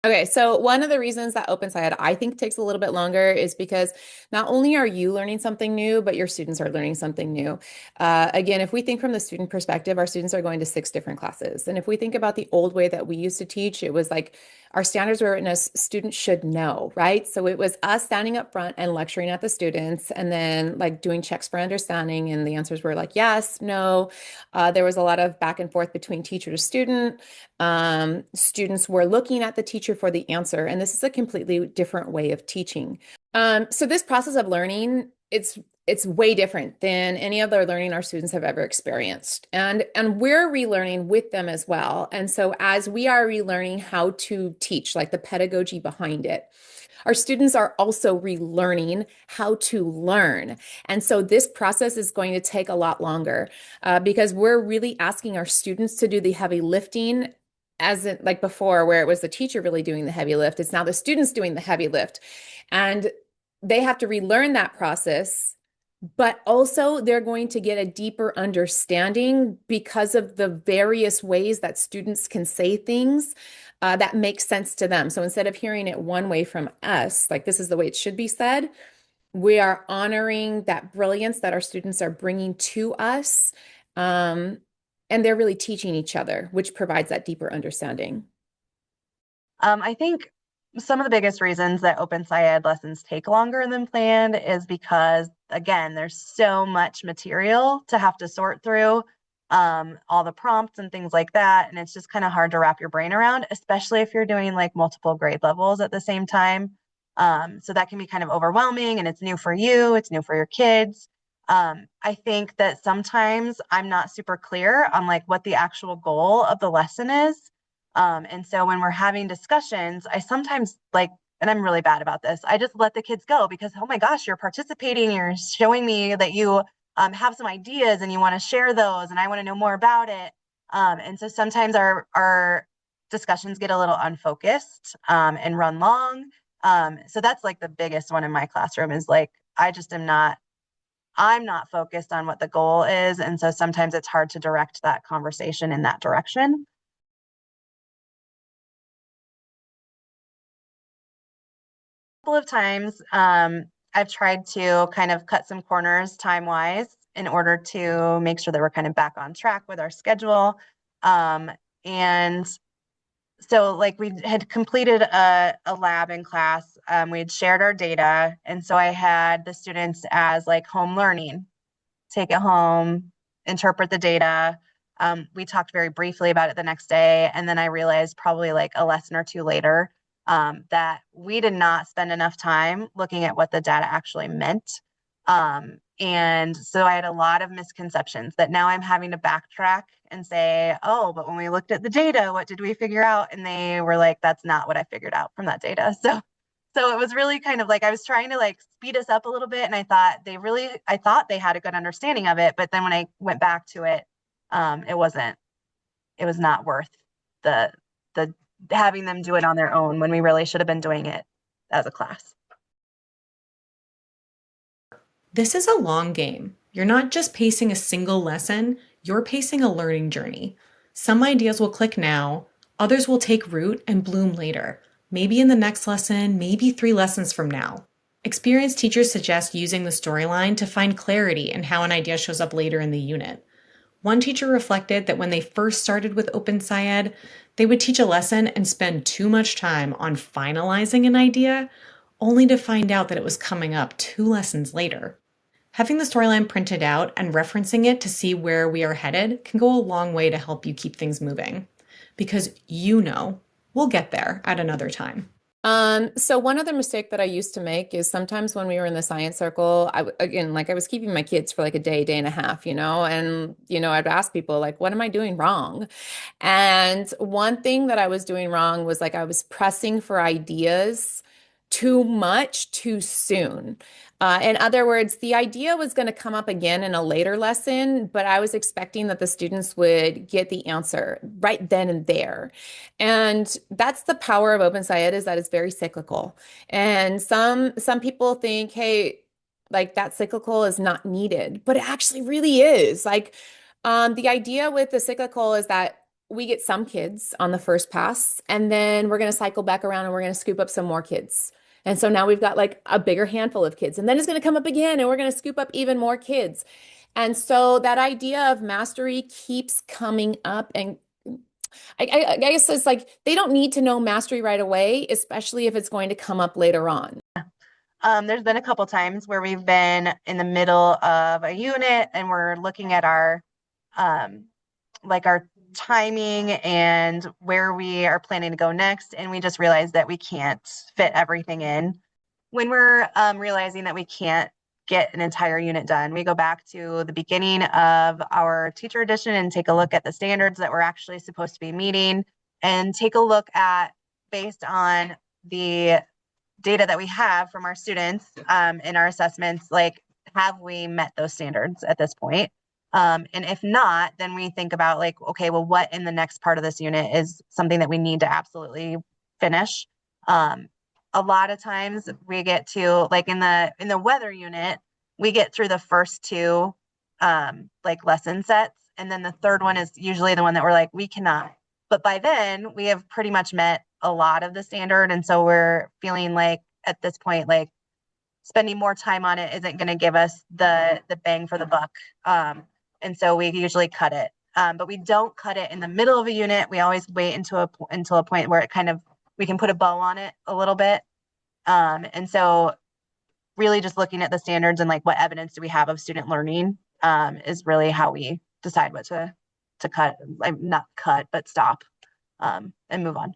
Okay, so one of the reasons that OpenSciEd I think takes a little bit longer is because not only are you learning something new, but your students are learning something new. Again, if we think from the student perspective, our students are going to six different classes. And if we think about the old way that we used to teach, it was like our standards were written as students should know, right? So it was us standing up front and lecturing at the students and then like doing checks for understanding. And the answers were like yes, no. There was a lot of back and forth between teacher to student. Students were looking at the teacher for the answer, and this is a completely different way of teaching. So this process of learning, it's way different than any other learning our students have ever experienced. And we're relearning with them as well. And so as we are relearning how to teach, like the pedagogy behind it, our students are also relearning how to learn. And so this process is going to take a lot longer because we're really asking our students to do the heavy lifting as it, like before, where it was the teacher really doing the heavy lift. It's now the students doing the heavy lift. And they have to relearn that process, but also they're going to get a deeper understanding because of the various ways that students can say things that make sense to them. So instead of hearing it one way from us, like this is the way it should be said, we are honoring that brilliance that our students are bringing to us. And they're really teaching each other, which provides that deeper understanding. I think some of the biggest reasons that OpenSciEd lessons take longer than planned is because, again, there's so much material to have to sort through, all the prompts and things like that. And it's just kind of hard to wrap your brain around, especially if you're doing like multiple grade levels at the same time. So that can be kind of overwhelming and it's new for you, it's new for your kids. I think that sometimes I'm not super clear on like what the actual goal of the lesson is. And so when we're having discussions, I sometimes like, and I'm really bad about this, I just let the kids go because, oh my gosh, you're participating, you're showing me that you have some ideas and you want to share those, and I want to know more about it. And so sometimes our discussions get a little unfocused and run long. So that's like the biggest one in my classroom is like, I just am not, I'm not focused on what the goal is. And so sometimes it's hard to direct that conversation in that direction. Couple of times I've tried to kind of cut some corners time wise in order to make sure that we're kind of back on track with our schedule. And so like we had completed a lab in class. We had shared our data. And so I had the students as like home learning, take it home, interpret the data. We talked very briefly about it the next day. And then I realized probably like a lesson or two later that we did not spend enough time looking at what the data actually meant. And so I had a lot of misconceptions that now I'm having to backtrack and say, oh, but when we looked at the data, what did we figure out? And they were like, that's not what I figured out from that data. So it was really kind of like I was trying to like speed us up a little bit. And I thought they had a good understanding of it. But then when I went back to it, it wasn't, it was not worth the, the having them do it on their own when we really should have been doing it as a class. This is a long game. You're not just pacing a single lesson, you're pacing a learning journey. Some ideas will click now, others will take root and bloom later. Maybe in the next lesson, maybe 3 lessons from now. Experienced teachers suggest using the storyline to find clarity in how an idea shows up later in the unit. One teacher reflected that when they first started with OpenSciEd, they would teach a lesson and spend too much time on finalizing an idea, only to find out that it was coming up 2 lessons later. Having the storyline printed out and referencing it to see where we are headed can go a long way to help you keep things moving. Because we'll get there at another time. So one other mistake that I used to make is sometimes when we were in the science circle, again, like I was keeping my kids for like a day, day and a half, and I'd ask people like, what am I doing wrong? And one thing that I was doing wrong was like I was pressing for ideas too much too soon. In other words, the idea was going to come up again in a later lesson, but I was expecting that the students would get the answer right then and there. And that's the power of OpenSciEd is that it's very cyclical. And some people think, hey, like that cyclical is not needed, but it actually really is. Like the idea with the cyclical is that we get some kids on the first pass, and then we're going to cycle back around and we're going to scoop up some more kids. And so now we've got like a bigger handful of kids, and then it's going to come up again, and we're going to scoop up even more kids. And so that idea of mastery keeps coming up. And I guess it's like they don't need to know mastery right away, especially if it's going to come up later on. There's been a couple times where we've been in the middle of a unit and we're looking at our like our timing and where we are planning to go next, and we just realized that we can't fit everything in. When we're realizing that we can't get an entire unit done, we go back to the beginning of our teacher edition and take a look at the standards that we're actually supposed to be meeting, and take a look at, based on the data that we have from our students in our assessments, like, have we met those standards at this point? And if not, then we think about like, okay, well, what in the next part of this unit is something that we need to absolutely finish? A lot of times we get to like in the weather unit, we get through the first two like lesson sets, and then the third one is usually the one that we're like, we cannot. But by then we have pretty much met a lot of the standard, and so we're feeling like at this point, like spending more time on it isn't going to give us the bang for the buck. And so we usually cut it. But we don't cut it in the middle of a unit. We always wait until a point where it kind of, we can put a bow on it a little bit. And so really just looking at the standards and like what evidence do we have of student learning is really how we decide what to cut, like not cut, but stop and move on.